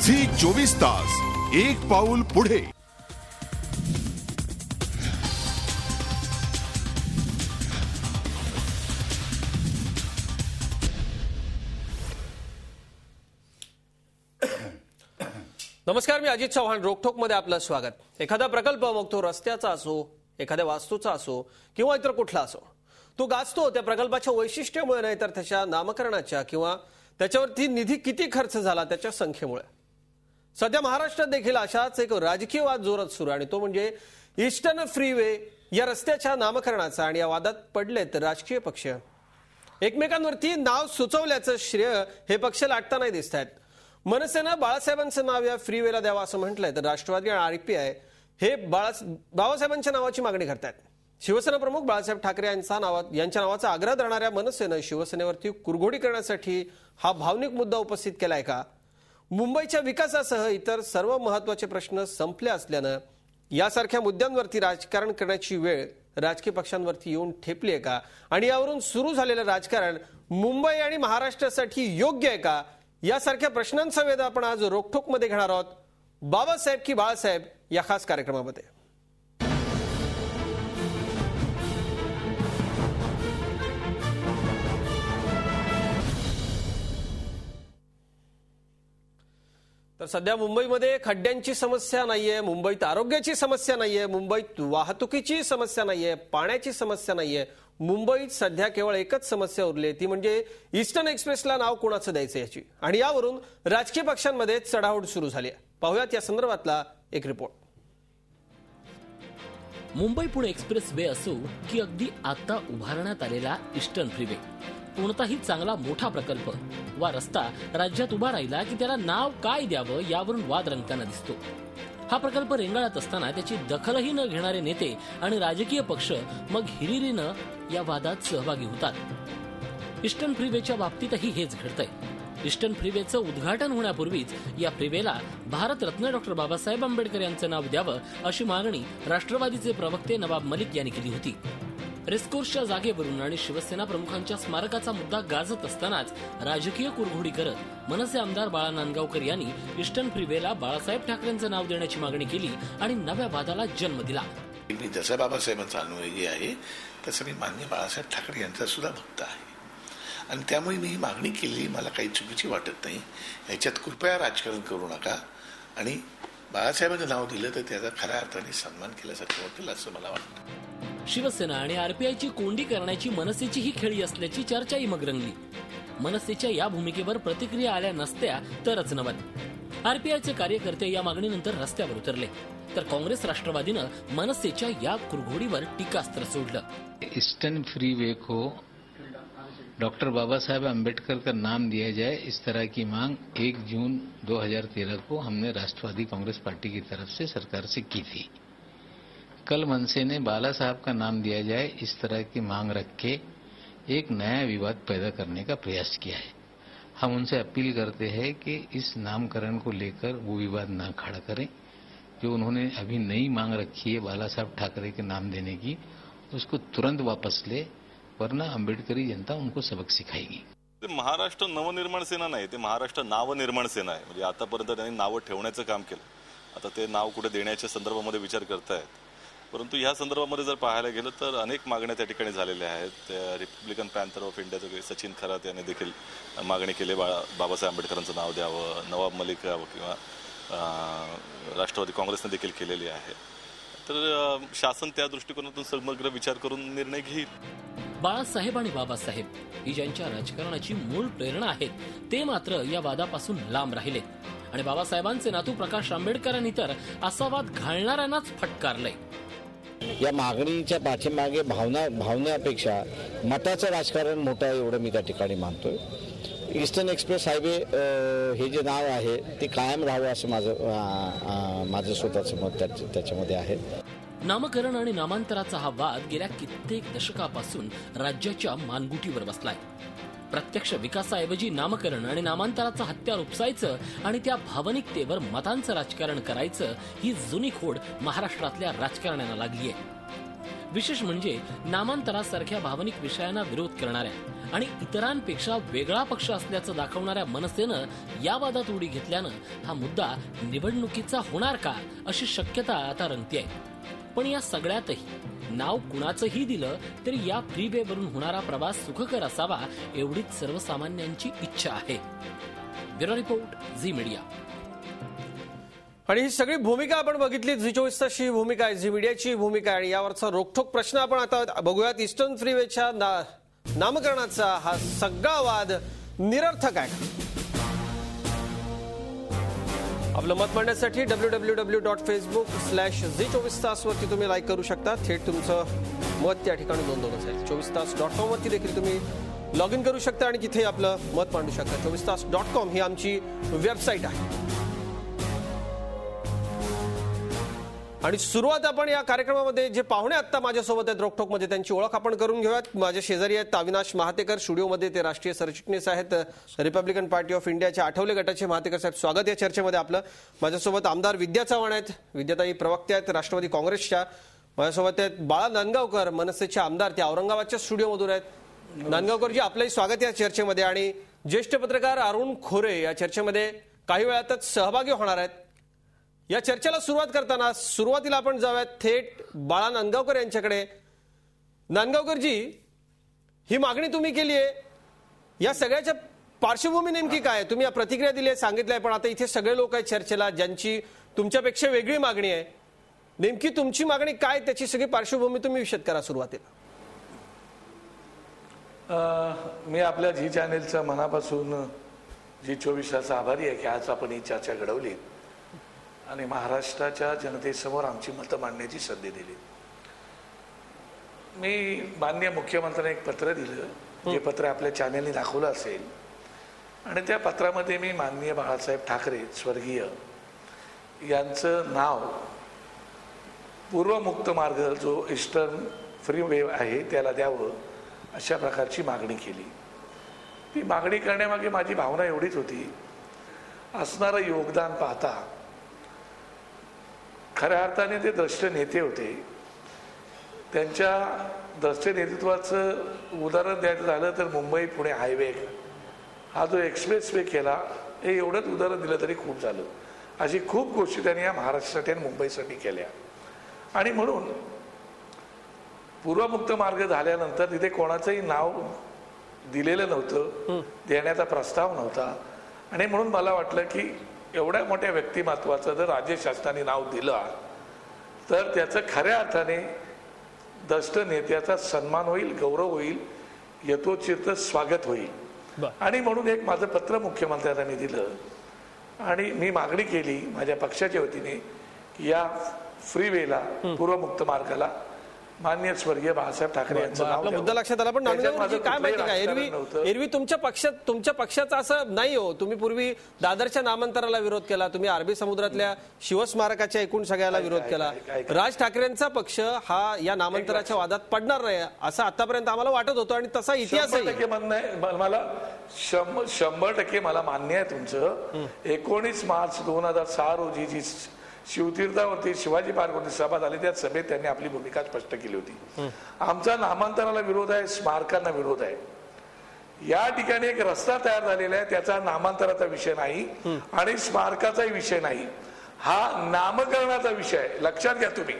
Zee24 एक पाऊल पुढे. नमस्कार, मी अजित चव्हाण. रोकठोक मध्ये आपलं स्वागत. एखादा प्रकल्प, मग तो रस्त्याचा असो, एखाद्या वास्तूचा असो किंवा इतर कुठला असो, तो गाजतो त्या प्रकल्पाच्या वैशिष्ट्यामुळे नाही तर त्याच्या नामकरणाच्या किंवा त्याच्यावरती निधी किती खर्च झाला त्याच्या संख्येमुळे. सध्या महाराष्ट्रात देखील अशाच एक राजकीय वाद जोरात सुरू आहे आणि तो म्हणजे ईस्टर्न फ्रीवे या रस्त्याच्या नामकरणाचा. आणि या वादात पडलेत राजकीय पक्ष. एकमेकांवरती नाव सुचवल्याचं श्रेय हे पक्ष लाटताना दिसत आहेत. मनसेनं बाळासाहेबांचं नाव या फ्रीवेला द्यावं असं म्हटलंय, तर राष्ट्रवादी आणि आरपीआय हे बाबासाहेबांच्या नावाची मागणी करतायत. शिवसेना प्रमुख बाळासाहेब ठाकरे यांच्या नावाचा आग्रह धरणाऱ्या मनसेनं शिवसेनेवरती कुरघोडी करण्यासाठी हा भावनिक मुद्दा उपस्थित केलाय का? मुंबईच्या विकासासह इतर सर्व महत्वाचे प्रश्न संपले असल्यानं यासारख्या मुद्द्यांवरती राजकारण करण्याची वेळ राजकीय पक्षांवरती येऊन ठेपली आहे का? आणि यावरून सुरू झालेलं राजकारण मुंबई आणि महाराष्ट्रासाठी योग्य आहे का? यासारख्या प्रश्नांचा वेध आपण आज रोकठोक मध्ये घेणार आहोत बाबासाहेब की बाळासाहेब या खास कार्यक्रमामध्ये. तर सध्या मुंबईमध्ये खड्ड्यांची समस्या नाहीये, मुंबईत आरोग्याची समस्या नाहीये, मुंबईत वाहतुकीची समस्या नाहीये, पाण्याची समस्या नाहीये. मुंबईत सध्या केवळ एकच समस्या उरली, ती म्हणजे ईस्टर्न एक्सप्रेसला नाव कोणाचं द्यायचं याची. आणि यावरून राजकीय पक्षांमध्ये चढाओढ सुरू झाली आहे. पाहुयात या संदर्भातला एक report. Mumbai Pune express way असो की अगदी आता उभारण्यात आलेला ईस्टर्न फ्रीवे, कोणताही चांगला मोठा प्रकल्प वा रस्ता राज्यात उभा राहिला की त्याला नाव काय द्यावं यावरून वाद रंगताना दिसतो. हा प्रकल्प रेंगाळत असताना त्याची दखलही न घेणारे नेते आणि राजकीय पक्ष मग हिरिरीनं या वादात सहभागी होतात. ईस्टर्न फ्रीवेच्या बाबतीतही हेच घडतंय. ईस्टर्न फ्रीवेचं उद्घाटन होण्यापूर्वीच या फ्रीवेला भारतरत्न डॉक्टर बाबासाहेब आंबेडकर यांचं नाव द्यावं अशी मागणी राष्ट्रवादीचे प्रवक्ते नवाब मलिक यांनी केली होती. रेस्कोर्सच्या जागेवरून आणि शिवसेना प्रमुखांच्या स्मारकाचा मुद्दा गाजत असतानाच राजकीय कुरघोडी करत मनसे आमदार बाळा नांदगावकर यांनी ईस्टर्न फ्रीवेला बाळासाहेब ठाकरेंचं नाव देण्याची मागणी केली आणि नव्या वादाला जन्म दिला. मी जसं बाबासाहेबांचा अनुयायी आहे तसं मी मान्य बाळासाहेब ठाकरे यांचा सुद्धा भक्त आहे आणि त्यामुळे मी ही मागणी केली. मला काही चुकीची वाटत नाही. याच्यात कृपया राजकारण करू नका आणि बाळासाहेबांचं नाव दिलं तर त्याचा खऱ्या अर्थाने सन्मान केल्यासारखं वाटेल असं मला वाटतं. शिवसेना आणि आरपीआयची कोंडी करण्याची मनसेची ही खेळी असल्याची चर्चाही मग रंगली. मनसेच्या या भूमिकेवर प्रतिक्रिया आल्या नसत्या तरच नवल. आरपीआयचे कार्यकर्ते या मागणीनंतर रस्त्यावर उतरले, तर काँग्रेस राष्ट्रवादीनं मनसेच्या या कुरघोडीवर टीकास्त्र सोडलं. ईस्टर्न फ्रीवे को डॉक्टर बाबा साहेब अम्बेडकर का नाम दिया जाए, इस तरह की मांग 1 जून 2013 को हमने राष्ट्रवादी कांग्रेस पार्टी की तरफ से सरकार से की थी. कल मनसे ने बाला साहब का नाम दिया जाए इस तरह की मांग रख के एक नया विवाद पैदा करने का प्रयास किया है. हम उनसे अपील करते हैं कि इस नामकरण को लेकर वो विवाद ना खड़ा करें. जो उन्होंने अभी नई मांग रखी है बाला साहब ठाकरे के नाम देने की, उसको तुरंत वापस ले, वरना अम्बेडकरी जनता उनको सबक सिखाएगी. महाराष्ट्र नवनिर्माण सेना नाही, ते महाराष्ट्र नावनिर्माण सेना आहे. म्हणजे आतापर्यंत त्यांनी नावं ठेवण्याचं काम केलं. आता ते नाव कुठे देण्याच्या संदर्भामध्ये विचार करतायत. परंतु ह्या संदर्भामध्ये जर पाहायला गेलं तर अनेक मागण्या त्या ठिकाणी झालेल्या आहेत. रिपब्लिकन पॅन्थर ऑफ इंडियाचे सचिन खरात यांनी देखील मागणी केली, बाबासाहेब आंबेडकरांचं नाव द्यावं. नवाब मलिक किंवा राष्ट्रवादी काँग्रेसने देखील केलेली आहे. तर शासन त्या दृष्टिकोनातून समग्र विचार करून निर्णय घेईल. बाळासाहेब आणि बाबासाहेब ही ज्यांच्या राजकारणाची मूळ प्रेरणा आहेत, ते मात्र या वादापासून लांब राहिले आणि बाबासाहेबांचे नातू प्रकाश आंबेडकरांनी तर असा वाद घालणाऱ्यांनाच फटकारलंय. या मागणीच्या पाठीमागे भावनेपेक्षा मताचं राजकारण मोठं आहे एवढं मी त्या ठिकाणी मानतोय. ईस्टर्न एक्सप्रेस हायवे हे जे नाव आहे ते कायम राहावं असं माझं स्वतःचं मत त्याच्यामध्ये आहे. नामकरण आणि नामांतराचा हा वाद गेल्या कित्येक दशकापासून राज्याच्या मानगुटीवर बसलाय. प्रत्यक्ष विकासाऐवजी नामकरण आणि नामांतराचं हत्यार उपसायचं आणि त्या भावनिकतेवर मतांचं राजकारण करायचं ही जुनी खोड महाराष्ट्रातल्या राजकारण्यांना लागलीय. विशेष म्हणजे नामांतरासारख्या भावनिक विषयांना विरोध करणाऱ्या आणि इतरांपेक्षा वेगळा पक्ष असल्याचं दाखवणाऱ्या मनसेनं या वादात उडी घेतल्यानं हा मुद्दा निवडणुकीचा होणार का अशी शक्यता आता रंगतीये. पण या सगळ्यातही नाव कुणाचंही दिलं तरी या फ्रीवे वरून होणारा प्रवास सुखकर असावा एवढीच सर्वसामान्यांची इच्छा आहे. Bureau report, Zee media. आणि ही सगळी भूमिका आपण बघितली. झी 24 तासची भूमिका आहे, झी मीडियाची भूमिका आहे आणि यावरचा रोखठोक प्रश्न आपण आता बघूयात. ईस्टर्न फ्रीवेच्या नामकरणाचा हा सगळा वाद निरर्थक आहे. आपलं मत मांडण्यासाठी www.facebook/झी24तास वरती तुम्ही लाईक करू शकता. थेट तुमचं मत त्या ठिकाणी नोंदवलं जाईल. 24तास.com वरती देखील तुम्ही लॉग इन करू शकता आणि तिथे आपलं मत मांडू शकता. 24तास.com ही आमची वेबसाईट आहे. आणि सुरुवात आपण या कार्यक्रमामध्ये जे पाहुणे आता माझ्यासोबत आहेत रोखठोकमध्ये त्यांची ओळख आपण करून घेऊयात. माझ्या शेजारी आहेत अविनाश महातेकर, स्टुडिओमध्ये ते राष्ट्रीय सरचिटणीस आहेत रिपब्लिकन पार्टी ऑफ इंडियाच्या आठवले गटाचे. महातेकर साहेब, स्वागत या चर्चेमध्ये आपलं. माझ्यासोबत आमदार विद्या चव्हाण आहेत, विद्याताई प्रवक्ते आहेत राष्ट्रवादी काँग्रेसच्या. माझ्यासोबत आहेत बाळा नांदगावकर, मनसेचे आमदार, ते औरंगाबादच्या स्टुडिओमधून आहेत. नांदगावकरजी, आपलंही स्वागत या चर्चेमध्ये. आणि ज्येष्ठ पत्रकार अरुण खोरे या चर्चेमध्ये काही वेळातच सहभागी होणार आहेत. या चर्चेला सुरुवात करताना सुरुवातीला आपण जाऊयात थेट बाळा नांदगावकर यांच्याकडे. नांदगावकरजी, ही मागणी तुम्ही केली आहे, या सगळ्याच्या पार्श्वभूमी नेमकी काय? तुम्ही या प्रतिक्रिया दिली आहे, सांगितलंय, पण आता इथे सगळे लोक आहेत चर्चेला ज्यांची तुमच्यापेक्षा वेगळी मागणी आहे. नेमकी तुमची मागणी काय, त्याची सगळी पार्श्वभूमी तुम्ही विशद करा सुरुवातीला. मी आपल्या झी चॅनेलचा मनापासून झी 24चा आभारी आहे की आज आपण ही चर्चा घडवली आणि महाराष्ट्राच्या जनतेसमोर आमची मतं मांडण्याची संधी दिली. मी माननीय मुख्यमंत्र्यांना एक पत्र दिलं, जे पत्र आपल्या चॅनेलने दाखवलं असेल, आणि त्या पत्रामध्ये मी माननीय बाळासाहेब ठाकरे स्वर्गीय यांचं नाव पूर्वमुक्त मार्ग जो ईस्टर्न फ्रीवे आहे त्याला द्यावं अशा प्रकारची मागणी केली. ती मागणी करण्यामागे माझी भावना एवढीच होती, असणारं योगदान पाहता खऱ्या अर्थाने ते द्रष्ट नेते होते. त्यांच्या द्रष्ट नेतृत्वाचं उदाहरण द्यायचं झालं तर मुंबई पुणे हायवे हा जो एक्सप्रेस वे केला, हे एवढंच उदाहरण दिलं तरी खूप झालं. अशी खूप गोष्टी त्यांनी या महाराष्ट्रासाठी आणि मुंबईसाठी केल्या. आणि म्हणून पूर्वमुक्त मार्ग झाल्यानंतर तिथे कोणाचंही नाव दिलेलं नव्हतं, देण्याचा प्रस्ताव नव्हता. आणि म्हणून मला वाटलं की एवढ्या मोठ्या व्यक्तिमत्वाचं जर राज्य शासनाने नाव दिलं तर त्याचं खऱ्या अर्थाने द्रष्ट नेत्याचा सन्मान होईल, गौरव होईल, यथोचित स्वागत होईल. आणि म्हणून एक माझं पत्र मुख्यमंत्र्यांना मी दिलं आणि मी मागणी केली माझ्या पक्षाच्या वतीने की या फ्रीवेला, पूर्वमुक्त मार्गाला माननीय स्वर्गीय बाळासाहेब ठाकरे यांचं नाव. आपला मुद्दा लक्षात आला, पण नांदगावकरजी काय माहिती का, एरवी तुमच्या पक्षाचं असं नाही हो. तुम्ही पूर्वी दादरच्या नामांतराला विरोध केला, तुम्ही अरबी समुद्रातल्या शिवस्मारकाच्या एकूण सगळ्याला विरोध केला. राज ठाकरेंचा पक्ष हा या नामांतराच्या वादात पडणार नाही असं आतापर्यंत आम्हाला वाटत होतं आणि तसा इतिहास आहे. मला 100% मला मान्य आहे तुमचं. 19 मार्च 2006 रोजी जी शिवतीर्थावरती शिवाजी पार्कवरती सभा झाली त्या सभेत त्यांनी आपली भूमिका स्पष्ट केली होती. आमचा नामांतराला विरोध आहे, स्मारकांना विरोध आहे. या ठिकाणी एक रस्ता तयार झालेला आहे, त्याचा नामांतराचा विषय नाही आणि स्मारकाचाही विषय नाही, हा नामकरणाचा विषय आहे. लक्षात घ्या तुम्ही,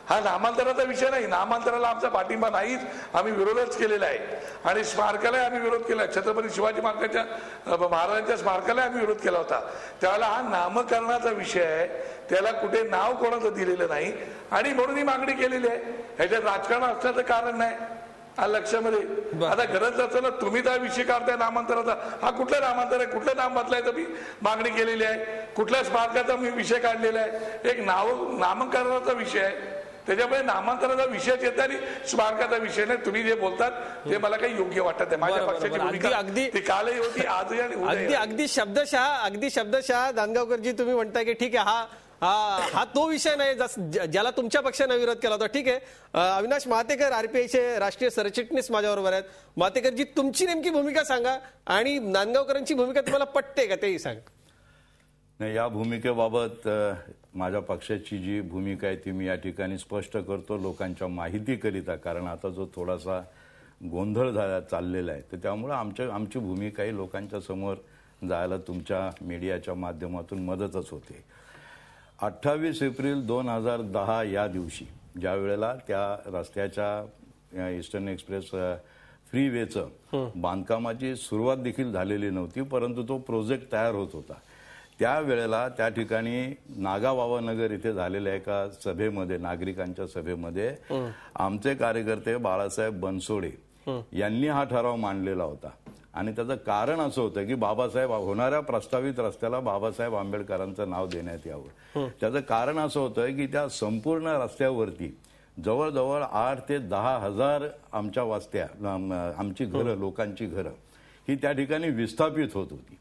हा नामांतराचा विषय नाही. नामांतराला आमचा पाठिंबा नाहीच, आम्ही विरोधच केलेला आहे. आणि स्मारकाला आम्ही विरोध केला, छत्रपती शिवाजी महाराजांच्या स्मारकाला आम्ही विरोध केला होता. त्यावेळेला हा नामकरणाचा विषय आहे, त्याला कुठे नाव कोणाचं दिलेलं नाही आणि म्हणून ही मागणी केलेली आहे. ह्याच्यात राजकारण असण्याचं कारण नाही लक्षामध्ये. आता गरज असेल ना तुम्ही त्या विषय काढताय नामांतराचा, हा कुठला नामांतर आहे, कुठलं नाम बदलायचं मी मागणी केलेली आहे, कुठल्या स्मारकाचा मी विषय काढलेला आहे. एक नामकरणाचा विषय आहे, त्याच्यामुळे नामांतराचा विषयच येत आणि स्मारकाचा विषय नाही. तुम्ही जे बोलतात ते मला काही योग्य वाटत नाही. माझ्या पक्षाची भूमिका ती कालही होती, आजही आणि उद्या. अगदी शब्दशः नांदगावकरजी तुम्ही म्हणताय की ठीक आहे, हा तो विषय नाही ज्याला तुमच्या पक्षाने विरोध केला होता. ठीक आहे, अविनाश महातेकर आरपीआयचे राष्ट्रीय सरचिटणीस माझ्याबरोबर आहेत. महातेकरजी, तुमची नेमकी भूमिका सांगा आणि नांदगावकरांची भूमिका तुम्हाला पटते का तेही सांग. नाही, या भूमिकेबाबत माझ्या पक्षाची जी भूमिका आहे ती मी या ठिकाणी स्पष्ट करतो लोकांच्या माहितीकरिता. कारण आता जो थोडासा गोंधळ चाललेला आहे. तर त्यामुळं आमची भूमिकाही लोकांच्या समोर जायला तुमच्या मीडियाच्या माध्यमातून मदतच होते. 28 एप्रिल 2010 या दिवशी ज्या वेळेला त्या रस्त्याच्या ईस्टर्न एक्सप्रेस फ्रीवेचं बांधकामाची सुरुवात देखील झालेली नव्हती, परंतु तो प्रोजेक्ट तयार होत होता. त्यावेळेला त्या ठिकाणी नागाबाबानगर इथे झालेल्या एका सभेमध्ये, नागरिकांच्या सभेमध्ये आमचे कार्यकर्ते बाळासाहेब बनसोडे यांनी हा ठराव मांडलेला होता. आणि त्याचं कारण असं होतं की बाबासाहेब होणाऱ्या प्रस्तावित रस्त्याला बाबासाहेब आंबेडकरांचं नाव देण्यात यावं. त्याचं कारण असं होतं की त्या संपूर्ण रस्त्यावरती जवळजवळ 8 ते 10 हजार आमच्या वस्त्या, आमची घरं, लोकांची घरं ही त्या ठिकाणी विस्थापित होत होती.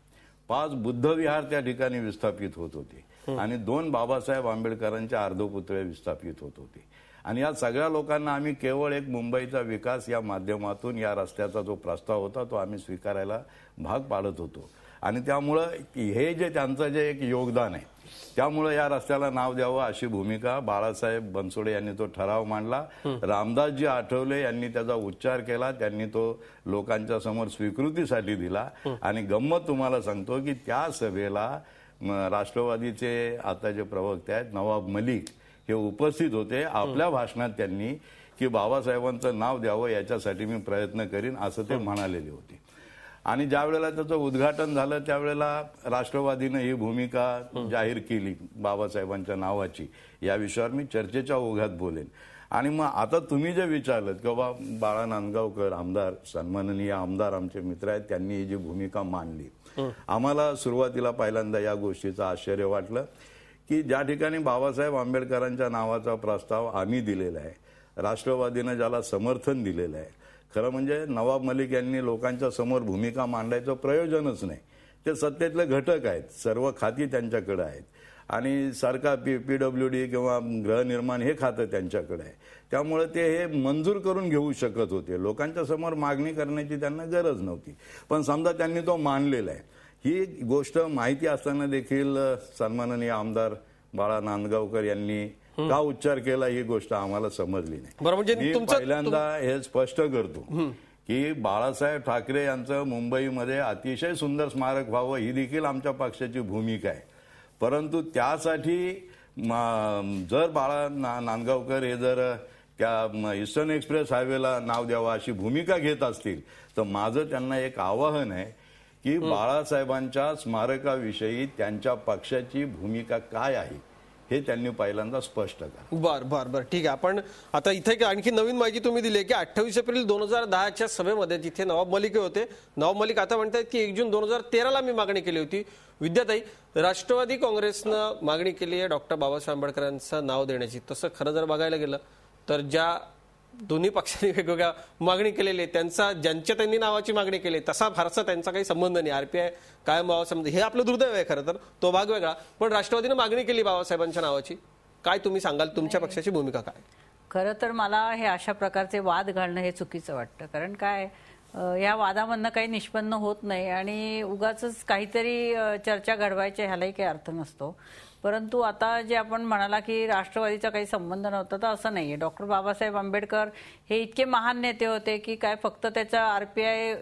5 बुद्धविहार त्या ठिकाणी विस्थापित होत होते आणि 2 बाबासाहेब आंबेडकरांचे अर्धपुतळे विस्थापित होत होते. आणि या सगळ्या लोकांना आम्ही केवळ एक मुंबईचा विकास या माध्यमातून या रस्त्याचा जो प्रस्ताव होता तो आम्ही स्वीकारायला भाग पाडत होतो. आणि त्यामुळं हे जे त्यांचं जे एक योगदान आहे त्यामुळे या रस्त्याला नाव द्यावं अशी भूमिका बाळासाहेब बनसोडे यांनी तो ठराव मांडला. रामदासजी आठवले यांनी त्याचा उच्चार केला, त्यांनी तो लोकांच्या समोर स्वीकृतीसाठी दिला. आणि गंमत तुम्हाला सांगतो की त्या सभेला राष्ट्रवादीचे आता जे प्रवक्ते आहेत नवाब मलिक हे उपस्थित होते. आपल्या भाषणात त्यांनी की बाबासाहेबांचं नाव द्यावं याच्यासाठी मी प्रयत्न करीन असं ते म्हणालेले होते. आणि ज्या वेळेला त्याचं उद्घाटन झालं त्यावेळेला राष्ट्रवादीनं ही भूमिका जाहीर केली बाबासाहेबांच्या नावाची. या विषयावर मी चर्चेच्या ओघात बोलेन. आणि मग आता तुम्ही जे विचारलं की बाबा बाळा नांदगावकर आमदार, सन्माननीय आमदार आमचे मित्र आहेत, त्यांनी ही जी भूमिका मांडली, आम्हाला सुरुवातीला पहिल्यांदा या गोष्टीचं आश्चर्य वाटलं की ज्या ठिकाणी बाबासाहेब आंबेडकरांच्या नावाचा प्रस्ताव आम्ही दिलेला आहे, राष्ट्रवादीनं ज्याला समर्थन दिलेलं आहे, खरं म्हणजे नवाब मलिक यांनी लोकांच्या समोर भूमिका मांडायचं प्रयोजनच नाही. ते सत्तेतले घटक आहेत, सर्व खाती त्यांच्याकडे आहेत आणि सरकार PWD किंवा गृहनिर्माण हे खातं त्यांच्याकडे आहे. त्यामुळे ते हे मंजूर करून घेऊ शकत होते, लोकांच्या समोर मागणी करण्याची त्यांना गरज नव्हती. पण समजा त्यांनी तो मांडलेला आहे. ही गोष्ट माहिती असताना देखील सन्माननीय आमदार बाळा नांदगावकर यांनी का उच्चार केला ही गोष्ट आम्हाला समजली नाही. मी पहिल्यांदा हे स्पष्ट करतो की बाळासाहेब ठाकरे यांचं मुंबईमध्ये अतिशय सुंदर स्मारक व्हावं ही देखील आमच्या पक्षाची भूमिका आहे. परंतु त्यासाठी जर बाळा नांदगावकर हे जर त्या ईस्टर्न एक्सप्रेस हायवेला नाव द्यावं अशी भूमिका घेत असतील तर माझं त्यांना एक आवाहन आहे की बाळासाहेबांच्या स्मारकाविषयी त्यांच्या पक्षाची भूमिका काय आहे हे त्यांनी पहिल्यांदा स्पष्ट करा. बर ठीक आहे. आपण आता इथे आणखी नवीन माहिती तुम्ही दिली की 28 एप्रिल 2010च्या सभेमध्ये जिथे नवाब मलिक होते, नवाब मलिक आता म्हणतात की 1 जून 2013ला मी मागणी केली होती. विद्याताई, राष्ट्रवादी काँग्रेसनं मागणी केली आहे डॉक्टर बाबासाहेब आंबेडकरांचं नाव देण्याची. तसं खरं जर बघायला गेलं तर ज्या दोन्ही पक्षांनी वेगवेगळ्या मागणी केलेली आहे त्यांचा, ज्यांच्या त्यांनी नावाची मागणी केली तसा फारसा त्यांचा काही संबंध नाही. RPI कायम बाबासाहेब हे आपलं दुर्दैव आहे खरं तर, तो भाग वेगळा. पण राष्ट्रवादीनं मागणी केली बाबासाहेबांच्या नावाची, काय तुम्ही सांगाल, तुमच्या पक्षाची भूमिका काय? खरं तर मला हे अशा प्रकारचे वाद घालणं हे चुकीचं वाटतं. कारण काय, या वादामधनं काही निष्पन्न होत नाही आणि उगाच काहीतरी चर्चा घडवायची ह्यालाही काही अर्थ नसतो. परंतु आता जे आपण म्हणाला की राष्ट्रवादीचा काही संबंध नव्हता, तर असं नाहीये. डॉक्टर बाबासाहेब आंबेडकर हे इतके महान नेते होते की काय फक्त त्याचा RPI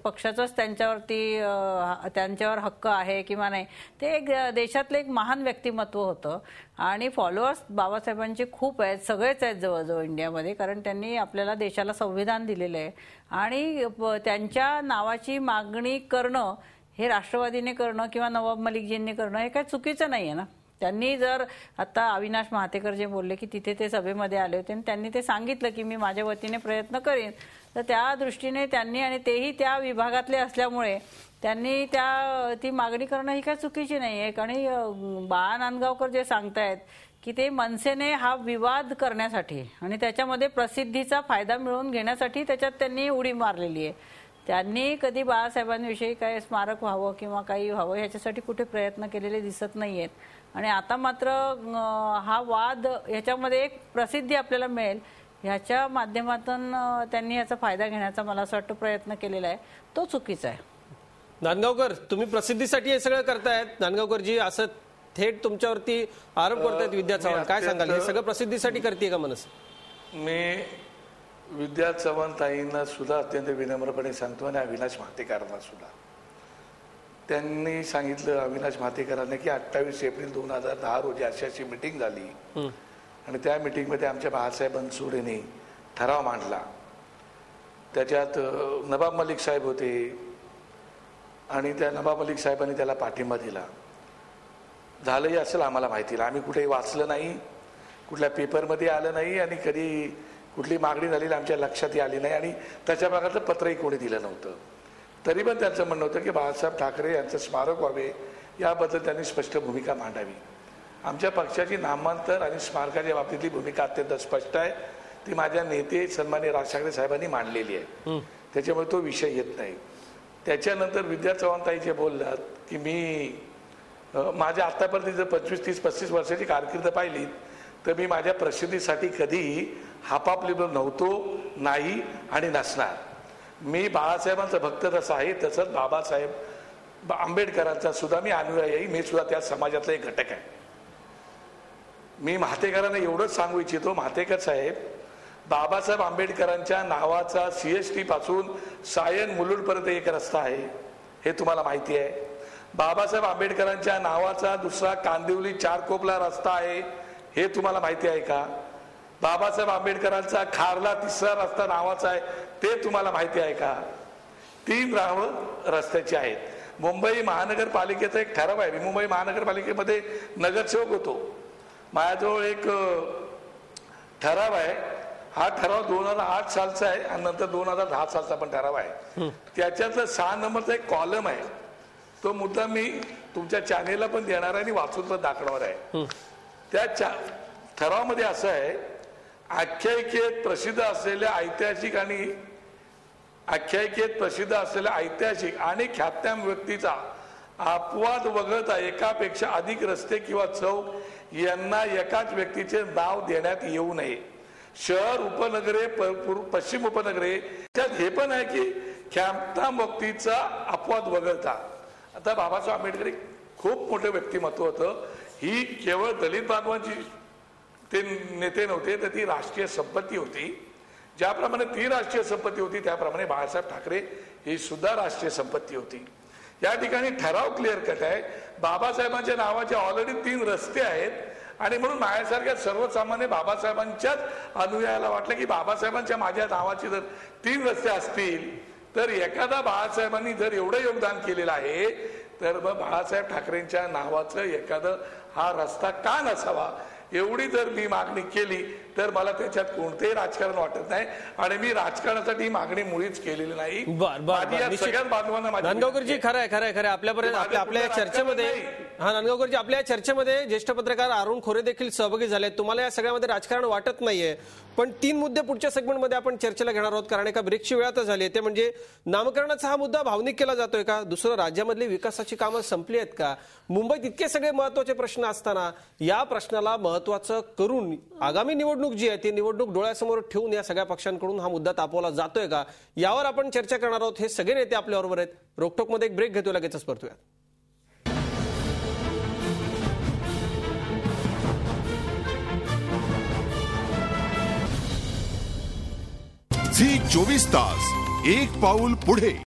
पक्षाचाच त्यांच्यावर हक्क आहे किंवा नाही, ते एक देशातलं एक महान व्यक्तिमत्व होतं. आणि फॉलोअर्स बाबासाहेबांचे खूप आहेत, सगळेच आहेत जवळजवळ इंडियामध्ये, कारण त्यांनी आपल्याला देशाला संविधान दिलेलं आहे. आणि त्यांच्या नावाची मागणी करणं हे राष्ट्रवादीने करणं किंवा नवाब मलिकजींनी करणं हे काही चुकीचं नाहीये ना. त्यांनी जर आता अविनाश महातेकर जे बोलले की तिथे ते सभेमध्ये आले होते आणि त्यांनी ते सांगितलं की मी माझ्या वतीने प्रयत्न करेन, तर त्या दृष्टीने त्यांनी, आणि तेही त्या विभागातले असल्यामुळे त्यांनी ती मागणी करणं ही काही चुकीची नाहीये. आणि बाळा नांदगावकर जे सांगतायत की ते मनसेने हा विवाद करण्यासाठी आणि त्याच्यामध्ये प्रसिद्धीचा फायदा मिळवून घेण्यासाठी त्याच्यात त्यांनी उडी मारलेली आहे. त्यांनी कधी बाळासाहेबांविषयी काय स्मारक व्हावं किंवा काही व्हावं ह्याच्यासाठी कुठे प्रयत्न केलेले दिसत नाहीयेत. आणि आता मात्र हा वाद, ह्याच्यामध्ये एक प्रसिद्धी आपल्याला मिळेल ह्याच्या माध्यमातून त्यांनी याचा फायदा घेण्याचा मला असं वाटतं प्रयत्न केलेला आहे, तो चुकीचा आहे. नांदगावकर, तुम्ही प्रसिद्धीसाठी हे सगळं करतायत, नांदगावकरजी असं थेट तुमच्यावरती आरोप करतायत विद्या चव्हाण, काय सांगाल? हे सगळं प्रसिद्धीसाठी करते का मनसे? मी विद्या चव्हाणताईंना सुद्धा अत्यंत विनम्रपणे सांगतो आणि अविनाश महातेकरांना सुद्धा. त्यांनी सांगितलं अविनाश महातेकरांना की 28 एप्रिल 2010 रोजी अशी मिटिंग झाली आणि त्या मिटिंगमध्ये आमच्या बाळासाहेब बनसोडेने ठराव मांडला. त्याच्यात नवाब मलिक साहेब होते आणि त्या नवाब मलिक साहेबांनी त्याला पाठिंबा दिला. झालंही असेल आम्हाला माहिती नाही, आम्ही कुठेही वाचलं नाही, कुठल्या पेपरमध्ये आलं नाही आणि कधी कुठली मागणी झालेली आमच्या लक्षातही आली नाही आणि त्याच्या भागातलं पत्रही कोणी दिलं नव्हतं. तरी पण त्यांचं म्हणणं होतं की बाळासाहेब ठाकरे यांचं स्मारक व्हावे याबद्दल त्यांनी स्पष्ट भूमिका मांडावी. आमच्या पक्षाची नामांतर आणि स्मारकाच्या बाबतीतली भूमिका अत्यंत स्पष्ट आहे. ती माझ्या नेते सन्माननीय राज ठाकरे साहेबांनी मांडलेली आहे, त्याच्यामुळे तो विषय येत नाही. त्याच्यानंतर विद्या चव्हाणताई जे बोललात की मी माझ्या आतापर्यंत जर 25, 30, 35 वर्षाची कारकीर्द पाहिली तर मी माझ्या प्रसिद्धीसाठी कधीही हापापलेलो नव्हतो, नाही आणि नसणार. मी बाळासाहेबांचा भक्त जसा आहे तसंच बाबासाहेब आंबेडकरांचा सुद्धा मी अनुयायी आहे. मी सुद्धा त्या समाजातला एक घटक आहे. मी महातेकरांना एवढंच सांगू इच्छितो, महातेकर साहेब, बाबासाहेब आंबेडकरांच्या नावाचा CST पासून सायन मुलुंडपर्यंत एक रस्ता आहे हे तुम्हाला माहिती आहे. बाबासाहेब आंबेडकरांच्या नावाचा दुसरा कांदिवली 4 कोपला रस्ता आहे हे तुम्हाला माहिती आहे का? बाबासाहेब आंबेडकरांचा खारला 3रा रस्ता नावाचा आहे ते तुम्हाला माहिती आहे का? 3 नावं रस्त्याची आहेत. मुंबई महानगरपालिकेचा एक ठराव आहे. मी मुंबई महानगरपालिकेमध्ये नगरसेवक होतो. माझ्याजवळ एक ठराव आहे. हा ठराव 2008 सालचा आहे आणि नंतर 2010 सालचा पण ठराव आहे. त्याच्यातलं 6 नंबरचा एक कॉलम आहे. तो मुद्दा मी तुमच्या चॅनेलला पण देणार आहे आणि वाचून पण दाखवणार आहे. त्या ठरावामध्ये असं आहे, आख्यायिकेत प्रसिद्ध असलेल्या ऐतिहासिक आणि ख्यातनाम व्यक्तीचा अपवाद वगळता एकापेक्षा अधिक रस्ते किंवा चौक यांना एकाच व्यक्तीचे नाव देण्यात येऊ नये. शहर, उपनगरे, पश्चिम उपनगरे त्यात हे पण आहे की ख्यातनाम व्यक्तीचा अपवाद वगळता. आता बाबासाहेब आंबेडकर एक खूप मोठं व्यक्तिमत्व होतं. ही केवळ दलित बांधवांची ते नेते नव्हते, तर ती राष्ट्रीय संपत्ती होती. ज्याप्रमाणे ती राष्ट्रीय संपत्ती होती त्याप्रमाणे बाळासाहेब ठाकरे ही सुद्धा राष्ट्रीय संपत्ती होती. या ठिकाणी ठराव क्लिअर कट आहे. बाबासाहेबांच्या नावाचे ऑलरेडी 3 रस्ते आहेत आणि म्हणून माझ्यासारख्या सर्वसामान्य बाबासाहेबांच्याच अनुयायाला वाटलं की बाबासाहेबांच्या माझ्या नावाचे जर 3 रस्ते असतील तर एखादा बाळासाहेबांनी जर एवढं योगदान केलेलं आहे तर मग बाळासाहेब ठाकरेंच्या नावाचं एखादं हा रस्ता का नसावा एवढी जर मी मागणी केली तर मला त्याच्यात कोणतेही राजकारण वाटत नाही आणि मी राजकारणासाठी मागणी मुळीच केलेली नाही. सगळ्याच बांधवांना नांदगावकरजी खरं आहे आपल्यापर्यंत आपल्या चर्चेमध्ये नांदगावकरजी आपल्या चर्चेमध्ये ज्येष्ठ पत्रकार अरुण खोरे देखील सहभागी झाले. तुम्हाला या सगळ्यामध्ये राजकारण वाटत नाहीये, पण 3 मुद्दे पुढच्या सेगमेंटमध्ये आपण चर्चेला घेणार आहोत कारण एका ब्रेकची वेळ आता झाली. ते म्हणजे नामकरणाचा हा मुद्दा भावनिक केला जातोय का? दुसरं, राज्यामधली विकासाची कामं संपली आहेत का? मुंबईत इतके सगळे महत्वाचे प्रश्न असताना या प्रश्नाला महत्वाचं करून आगामी निवडणूक जी आहे ती निवडणूक डोळ्यासमोर ठेवून या सगळ्या पक्षांकडून हा मुद्दा तापवला जातोय का, यावर आपण चर्चा करणार आहोत. हे सगळे नेते आपल्याबरोबर आहेत. रोकटोकमध्ये एक ब्रेक घेतो, लगेचच परतूया. झी 24 तास, एक पाऊल पुढे.